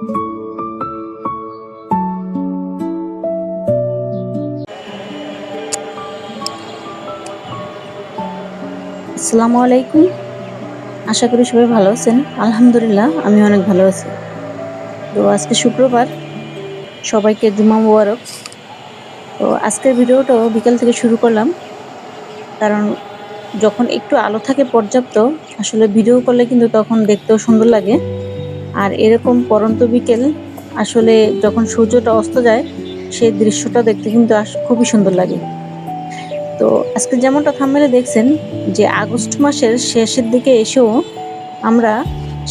আসসালামু আলাইকুম। আশা করি সবাই ভালো আছেন। আলহামদুলিল্লাহ আমি অনেক ভালো আছি। তো আজকে শুক্রবার, সবাইকে জুমা মুবারক। তো আজকের ভিডিওটাও বিকাল থেকে শুরু করলাম, কারণ যখন একটু আলো থাকে পর্যাপ্ত, আসলে ভিডিও করলে কিন্তু তখন দেখতেও সুন্দর লাগে। আর এরকম পড়ন্ত বিকেল, আসলে যখন সূর্যটা অস্ত যায়, সেই দৃশ্যটা দেখতে কিন্তু খুবই সুন্দর লাগে। তো আজকে যেমনটা থাম্বনেলে দেখছেন, যে আগস্ট মাসের শেষের দিকে এসেও আমরা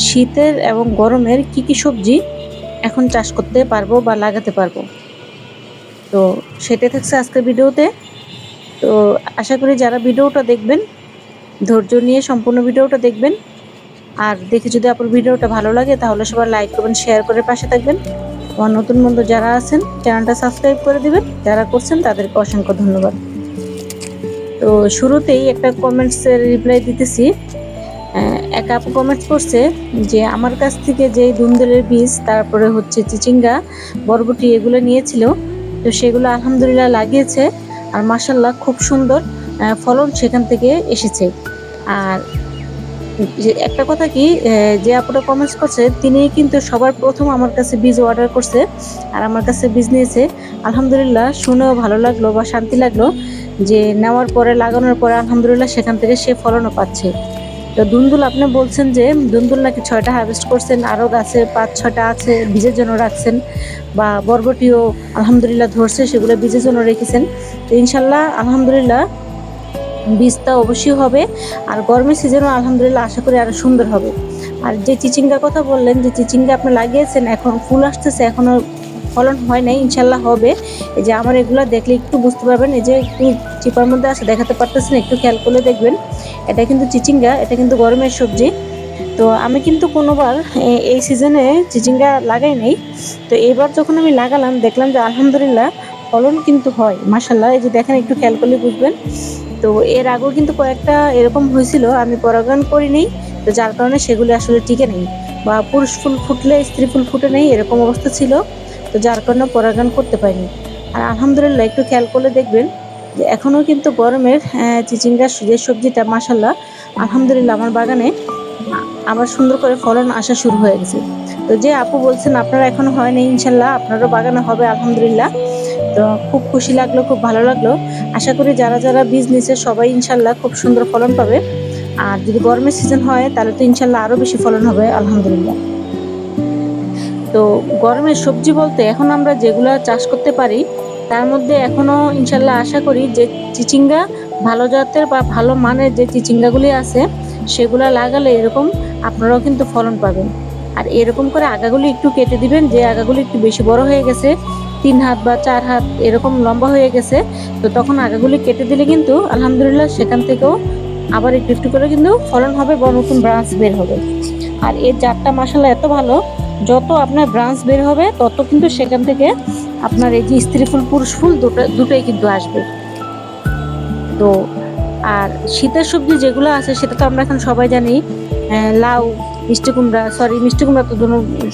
শীতের এবং গরমের কি কি সবজি এখন চাষ করতে পারবো বা লাগাতে পারবো, তো সেটাই থাকছে আজকের ভিডিওতে। তো আশা করি যারা ভিডিওটা দেখবেন ধৈর্য নিয়ে সম্পূর্ণ ভিডিওটা দেখবেন। আর দেখে যদি আপনার ভিডিওটা ভালো লাগে তাহলে সবাই লাইক করবেন, শেয়ার করে পাশে থাকবেন। আমার নতুন বন্ধু যারা আছেন চ্যানেলটা সাবস্ক্রাইব করে দিবেন, যারা করছেন তাদেরকে অসংখ্য ধন্যবাদ। তো শুরুতেই একটা কমেন্টসের রিপ্লাই দিতেছি। এক আপু কমেন্টস করছে যে আমার কাছ থেকে যে ধুন্দুলের বীজ, তারপরে হচ্ছে চিচিঙ্গা, বরবটি এগুলো নিয়েছিল, তো সেগুলো আলহামদুলিল্লাহ লাগিয়েছে। আর মাশাল্লাহ খুব সুন্দর ফলন সেখান থেকে এসেছে। আর একটা কথা কি, যে আপুটা কমেন্টস করছে তিনি কিন্তু সবার প্রথম আমার কাছে বীজ অর্ডার করছে আর আমার কাছে বীজ নিয়েছে। আলহামদুলিল্লাহ শুনেও ভালো লাগলো বা শান্তি লাগলো যে নেওয়ার পরে লাগানোর পরে আলহামদুলিল্লাহ সেখান থেকে সে ফলনও পাচ্ছে। তো ধুন্দুল আপনি বলছেন যে ধুন্দুল নাকি 6টা হারভেস্ট করছেন, আরও গাছে 5-6টা আছে বীজের জন্য রাখছেন, বা বরবটিও আলহামদুলিল্লাহ ধরছে, সেগুলো বীজের জন্য রেখেছেন। তো ইনশাল্লাহ আলহামদুলিল্লাহ বীজটা অবশ্যই হবে। আর গরমের সিজনও আলহামদুলিল্লাহ আশা করি আরও সুন্দর হবে। আর যে চিচিঙ্গার কথা বললেন, যে চিচিঙ্গা আপনি লাগিয়েছেন, এখন ফুল আসতেছে, এখনও ফলন হয় নাই, ইনশাল্লাহ হবে। এই যে আমার এগুলো দেখলে একটু বুঝতে পারবেন, এই যে একটু চিপার মধ্যে আছে দেখাতে পারতেছেন, একটু খেয়াল করলে দেখবেন এটা কিন্তু চিচিঙ্গা, এটা কিন্তু গরমের সবজি। তো আমি কিন্তু কোনোবার এই সিজনে চিচিঙ্গা লাগাই নাই। তো এবার যখন আমি লাগালাম দেখলাম যে আলহামদুলিল্লাহ ফলন কিন্তু হয় মাশাল্লাহ। এই যে দেখেন, একটু খেয়াল করলে বুঝবেন। তো এর আগেও কিন্তু কয়েকটা এরকম হয়েছিল, আমি পরাগায়ন করিনি, তো যার কারণে সেগুলি আসলে টিকে নেই, বা পুরুষ ফুল ফুটলে স্ত্রী ফুল ফুটে নেই, এরকম অবস্থা ছিল। তো যার কারণে পরাগায়ন করতে পারিনি। আর আলহামদুলিল্লাহ একটু খেয়াল করলে দেখবেন যে এখনও কিন্তু গরমের চিচিঙ্গার যে সবজিটা মাশাল্লাহ আলহামদুলিল্লাহ আমার বাগানে আবার সুন্দর করে ফলন আসা শুরু হয়ে গেছে। তো যে আপু বলছেন আপনারা এখনো হয়নি, ইনশাল্লাহ আপনারও বাগানে হবে আলহামদুলিল্লাহ। তো খুব খুশি লাগলো, খুব ভালো লাগলো। আশা করি যারা যারা বীজ নিচ্ছে সবাই ইনশাল্লাহ খুব সুন্দর ফলন পাবে। আর যদি গরমের সিজন হয় তাহলে তো ইনশাল্লাহ আরো বেশি ফলন হবে আলহামদুলিল্লাহ। তো গরমের সবজি বলতে এখন আমরা যেগুলা চাষ করতে পারি তার মধ্যে এখনো ইনশাল্লাহ আশা করি যে চিচিঙ্গা, ভালো জাতের বা ভালো মানের যে চিচিঙ্গাগুলি আছে সেগুলা লাগালে এরকম আপনারাও কিন্তু ফলন পাবেন। আর এরকম করে আগাগুলি একটু কেটে দিবেন, যে আগাগুলি একটু বেশি বড় হয়ে গেছে, 3 হাত বা 4 হাত এরকম লম্বা হয়ে গেছে, তো তখন আগাগুলি কেটে দিলে কিন্তু আলহামদুলিল্লাহ সেখান থেকেও আবার একটু একটু করে কিন্তু ফলন হবে বা নতুন ব্রাঞ্চ বের হবে। আর এর জাতটা মাশাআল্লাহ এত ভালো, যত আপনার ব্রাঞ্চ বের হবে তত কিন্তু সেখান থেকে আপনার এই যে স্ত্রী ফুল পুরুষ ফুল দুটোই কিন্তু আসবে। তো আর শীতের সবজি যেগুলো আছে সেটা তো আমরা এখন সবাই জানি, লাউ, মিষ্টি কুমড়া তো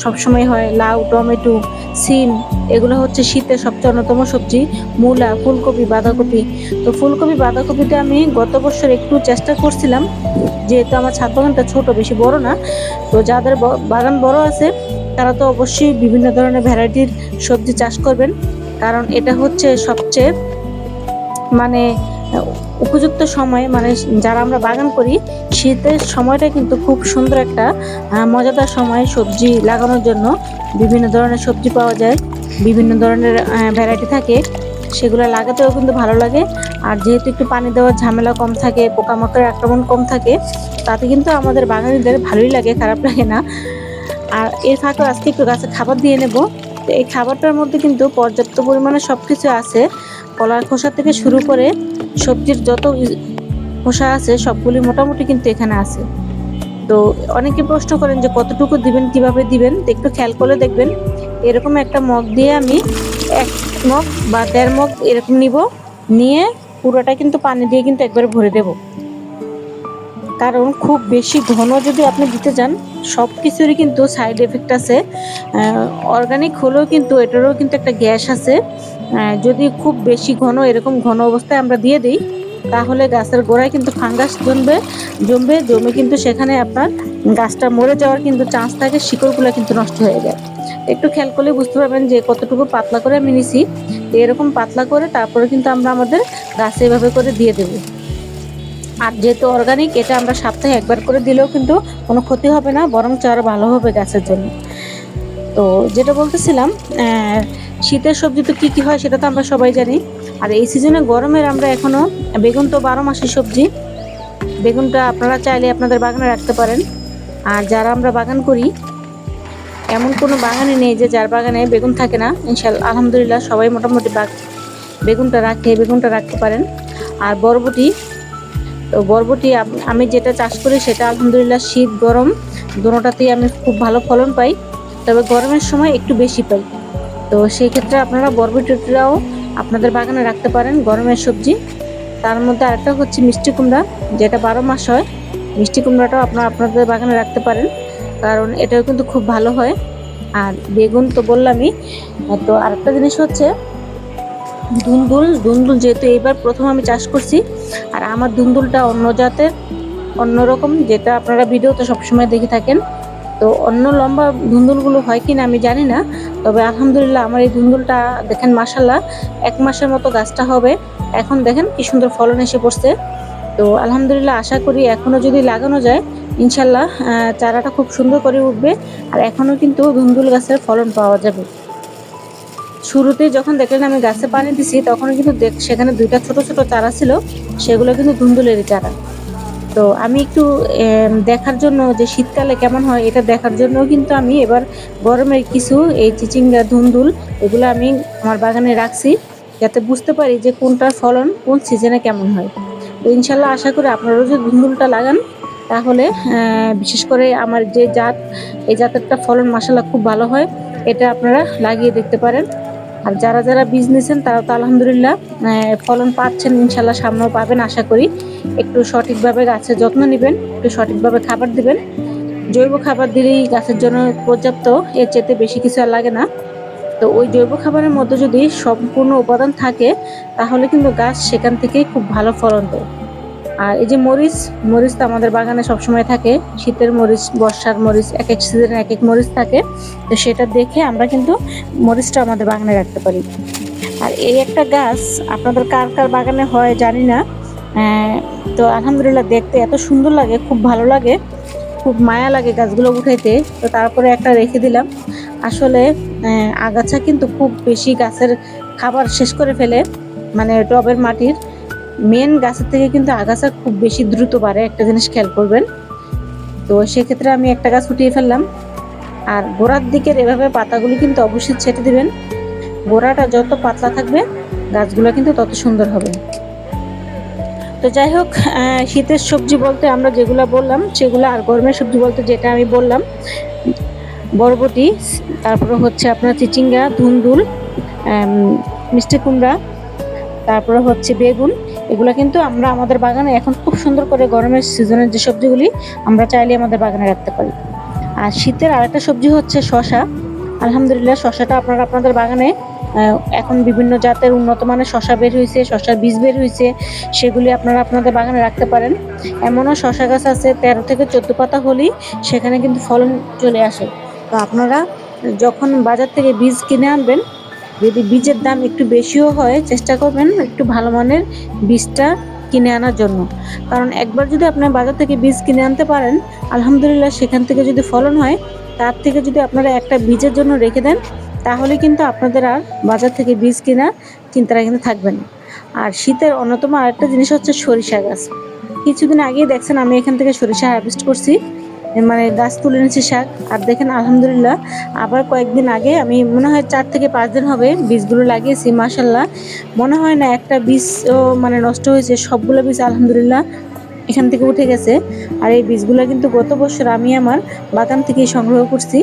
সবসময় হয়, লাউ, টমেটো, সিম, এগুলো হচ্ছে শীতের সবচেয়ে অন্যতম সবজি। মূলা, ফুলকপি, বাঁধাকপি। তো ফুলকপি বাঁধাকপিতে আমি গত বছর একটু চেষ্টা করছিলাম, যেহেতু আমার ছাদ বাগানটা ছোট, বেশি বড় না। তো যাদের বাগান বড় আছে তারা তো অবশ্যই বিভিন্ন ধরনের ভ্যারাইটির সবজি চাষ করবেন, কারণ এটা হচ্ছে সবচেয়ে মানে উপযুক্ত সময়, মানে যারা আমরা বাগান করি শীতের সময়টা কিন্তু খুব সুন্দর একটা মজাদার সময় সবজি লাগানোর জন্য। বিভিন্ন ধরনের সবজি পাওয়া যায়, বিভিন্ন ধরনের ভ্যারাইটি থাকে, সেগুলো লাগাতেও কিন্তু ভালো লাগে। আর যেহেতু একটু পানি দেওয়ার ঝামেলা কম থাকে, পোকামাকড়ের আক্রমণ কম থাকে, তাতে কিন্তু আমাদের বাগানীদের ভালোই লাগে, খারাপ লাগে না। আর এর ফাঁকে আজকে একটু গাছে খাবার দিয়ে নেব। তো এই খাবারটার মধ্যে কিন্তু পর্যাপ্ত পরিমাণে সবকিছু আছে, কলার খোসা থেকে শুরু করে সবজির যত খোসা আছে সবগুলি মোটামুটি কিন্তু এখানে আছে। তো অনেকে প্রশ্ন করেন যে কতটুকু দিবেন, কিভাবে দিবেন, তো একটু খেয়াল করে দেখবেন। এরকম একটা মগ দিয়ে আমি 1 মগ বা 1.5 মগ এরকম নিব, নিয়ে পুরোটা কিন্তু পানি দিয়ে কিন্তু একবারে ভরে দেব। কারণ খুব বেশি ঘন যদি আপনি দিতে যান সব কিছুরই কিন্তু সাইড এফেক্ট আছে। অর্গানিক হলেও কিন্তু এটারও কিন্তু একটা গ্যাস আছে। যদি খুব বেশি ঘন এরকম ঘন অবস্থায় আমরা দিয়ে দিই তাহলে গাছের গোড়ায় কিন্তু ফাঙ্গাস জমে কিন্তু সেখানে আপনার গাছটা মরে যাওয়ার কিন্তু চান্স থাকে, শিকড়গুলো কিন্তু নষ্ট হয়ে যায়। একটু খেয়াল করলে বুঝতে পারবেন যে কতটুকু পাতলা করে আমি নিছি। এরকম পাতলা করে তারপরে কিন্তু আমরা আমাদের গাছে এভাবে করে দিয়ে দেবো। আর যেহেতু অর্গানিক এটা আমরা সপ্তাহে একবার করে দিলেও কিন্তু কোনো ক্ষতি হবে না, বরং আরো ভালো হবে গাছের জন্য। তো যেটা বলতেছিলাম, শীতের সবজি তো কি হয় সেটা তো আমরা সবাই জানি। আর এই সিজনে গরমের আমরা এখনো বেগুন তো 12 মাসের সবজি। বেগুনটা আপনারা চাইলে আপনাদের বাগানে রাখতে পারেন। আর যারা আমরা বাগান করি এমন কোনো বাগানই নেই যে যার বাগানে বেগুন থাকে না। ইনশাআল্লাহ আলহামদুলিল্লাহ সবাই মোটামুটি বেগুনটা রাখতে পারেন। আর বরবটি আমি যেটা চাষ করি সেটা আলহামদুলিল্লাহ শীত গরম দুটোটাতেই আমি খুব ভালো ফলন পাই, তবে গরমের সময় একটু বেশি পাই। তো সেই ক্ষেত্রে আপনারা বরবটিটাও আপনাদের বাগানে রাখতে পারেন, গরমের সবজি। তার মধ্যে আরেকটা হচ্ছে মিষ্টি কুমড়া, যেটা 12 মাস হয়। মিষ্টি কুমড়াটাও আপনাদের বাগানে রাখতে পারেন, কারণ এটাও কিন্তু খুব ভালো হয়। আর বেগুন তো বললামই। তো আরেকটা জিনিস হচ্ছে ধুন্দুল যেহেতু এইবার প্রথম আমি চাষ করছি, আর আমার ধুন্দুলটা অন্য জাতের, অন্যরকম, যেটা আপনারা ভিডিওতে সবসময় দেখে থাকেন। তো অন্য লম্বা ধুন্দুলগুলো হয় কিনা আমি জানি না, তবে আলহামদুলিল্লাহ আমার এই ধুন্দুলটা দেখেন মাশাল্লাহ 1 মাসের মতো গাছটা হবে। এখন দেখেন কি সুন্দর ফলন এসে পড়ছে। তো আলহামদুলিল্লাহ আশা করি এখনো যদি লাগানো যায় ইনশাল্লাহ চারাটা খুব সুন্দর করে উঠবে। আর এখনো কিন্তু ধুন্দুল গাছের ফলন পাওয়া যাবে। শুরুতে যখন দেখলেন আমি গাছে পানি দিছি তখন কিন্তু সেখানে 2টা ছোট ছোট চারা ছিল, সেগুলো কিন্তু ধুন্দুলেরই চারা। তো আমি একটু দেখার জন্য যে শীতকালে কেমন হয় এটা দেখার জন্য কিন্তু আমি এবার গরমের কিছু এই চিচিঙ্গা ধুন্দুল এগুলো আমি আমার বাগানে রাখছি, যাতে বুঝতে পারি যে কোনটার ফলন কোন সিজনে কেমন হয়। তো ইনশাল্লাহ আশা করি আপনারাও যদি ধুন্দুলটা লাগান তাহলে বিশেষ করে আমার যে জাত, এই জাতেরটা ফলন মাশাল্লাহ খুব ভালো হয়। এটা আপনারা লাগিয়ে দেখতে পারেন। আর যারা বীজ নিয়েছেন তারা তো আলহামদুলিল্লাহ ফলন পাচ্ছেন, ইনশাল্লাহ সামনেও পাবেন আশা করি। একটু সঠিকভাবে গাছের যত্ন নেবেন, একটু সঠিকভাবে খাবার দিবেন। জৈব খাবার দিলেই গাছের জন্য পর্যাপ্ত, এর চেয়ে বেশি কিছু আর লাগে না। তো ওই জৈব খাবারের মধ্যে যদি সম্পূর্ণ উপাদান থাকে তাহলে কিন্তু গাছ সেখান থেকেই খুব ভালো ফলন দেয়। আর এই যে মরিচ তো আমাদের বাগানে সবসময় থাকে, শীতের মরিচ, বর্ষার মরিচ, এক এক সিজনে এক এক মরিচ থাকে। তো সেটা দেখে আমরা কিন্তু মরিচটা আমাদের বাগানে রাখতে পারি। আর এই একটা গাছ আপনাদের কার কার বাগানে হয় জানি না। তো আলহামদুলিল্লাহ দেখতে এত সুন্দর লাগে, খুব ভালো লাগে, খুব মায়া লাগে গাছগুলো উঠাইতে। তো তারপরে একটা রেখে দিলাম। আসলে আগাছা কিন্তু খুব বেশি গাছের খাবার শেষ করে ফেলে, মানে টবের মাটির মেন গাছের থেকে কিন্তু আগাছা খুব বেশি দ্রুত বাড়ে, একটা জিনিস খেয়াল করবেন। তো সেক্ষেত্রে আমি একটা গাছ উঠিয়ে ফেললাম। আর গোড়ার দিকের এভাবে পাতাগুলি কিন্তু অবশ্যই ছেটে দিবেন। গোড়াটা যত পাতলা থাকবে গাছগুলো কিন্তু তত সুন্দর হবে। তো যাই হোক, শীতের সবজি বলতে আমরা যেগুলো বললাম সেগুলো, আর গরমের সবজি বলতে যেটা আমি বললাম বরবটি, তারপরে হচ্ছে আপনার চিচিঙ্গা, ধুন্দুল, মিষ্টি কুমড়া, তারপরে হচ্ছে বেগুন। এগুলো কিন্তু আমরা আমাদের বাগানে এখন খুব সুন্দর করে গরমের সিজনের যে সবজিগুলি আমরা চাইলে আমাদের বাগানে রাখতে পারি। আর শীতের আরেকটা সবজি হচ্ছে শশা। আলহামদুলিল্লাহ শশাটা আপনারা আপনাদের বাগানে এখন বিভিন্ন জাতের উন্নত মানের শশা বের হয়েছে, শশার বীজ বের হয়েছে, সেগুলি আপনারা আপনাদের বাগানে রাখতে পারেন। এমনও শশা গাছ আছে 13 থেকে 14 পাতা হলেই সেখানে কিন্তু ফলন চলে আসে। তো আপনারা যখন বাজার থেকে বীজ কিনে আনবেন, যদি বীজের দাম একটু বেশিও হয় চেষ্টা করবেন একটু ভালো মানের বীজটা কিনে আনার জন্য। কারণ একবার যদি আপনার বাজার থেকে বীজ কিনে আনতে পারেন আলহামদুলিল্লাহ, সেখান থেকে যদি ফলন হয় তার থেকে যদি আপনারা একটা বীজের জন্য রেখে দেন তাহলে কিন্তু আপনাদের আর বাজার থেকে বীজ কেনার চিন্তাটা কিন্তু থাকবে না। আর শীতের অন্যতম আরেকটা জিনিস হচ্ছে সরিষা গাছ। কিছুদিন আগেই দেখছেন আমি এখান থেকে সরিষা হারভেস্ট করছি, মানে গাছ তুলে নিয়েছি শাক। আর দেখেন আলহামদুলিল্লাহ আবার কয়েকদিন আগে, আমি মনে হয় 4 থেকে 5 দিন হবে বীজগুলো লাগিয়েছি, মাশাল্লাহ মনে হয় না একটা বীজ মানে নষ্ট হয়েছে, সবগুলো বীজ আলহামদুলিল্লাহ এখান থেকে উঠে গেছে। আর এই বীজগুলো কিন্তু গত বছর আমি আমার বাগান থেকেই সংগ্রহ করছি।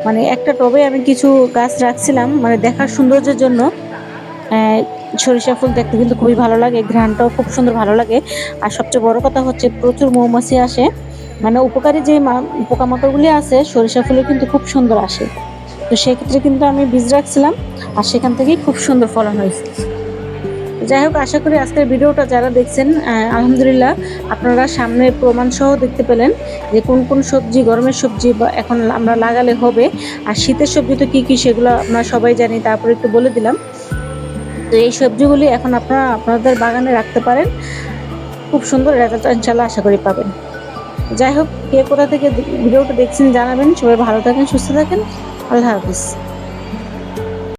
মানে একটা টবে আমি কিছু গাছ রাখছিলাম মানে দেখার সৌন্দর্যের জন্য। সরিষা ফুল দেখতে কিন্তু খুবই ভালো লাগে, ঘ্রাণটাও খুব সুন্দর ভালো লাগে। আর সবচেয়ে বড় কথা হচ্ছে প্রচুর মৌমাছি আসে, মানে উপকারী যে পোকামাকড়গুলি আছে সরিষা ফুলে কিন্তু খুব সুন্দর আসে। তো সেক্ষেত্রে কিন্তু আমি বীজ রাখছিলাম, আর সেখান থেকেই খুব সুন্দর ফলন হয়েছে। যাই হোক, আশা করি আজকের ভিডিওটা যারা দেখছেন আলহামদুলিল্লাহ আপনারা সামনে প্রমাণ সহ দেখতে পেলেন যে কোন কোন সবজি, গরমের সবজি বা এখন আমরা লাগালে হবে, আর শীতের সবজি তো কি কি সেগুলো আপনারা সবাই জানি, তারপরে একটু বলে দিলাম। তো এই সবজিগুলি এখন আপনারা আপনাদের বাগানে রাখতে পারেন, খুব সুন্দর রেজাল্ট ইনশাল্লাহ আশা করি পাবেন। যাই হোক, কে কোথা থেকে ভিডিওটা দেখছেন জানাবেন। সবাই ভালো থাকেন, সুস্থ থাকেন। আল্লাহ হাফিজ।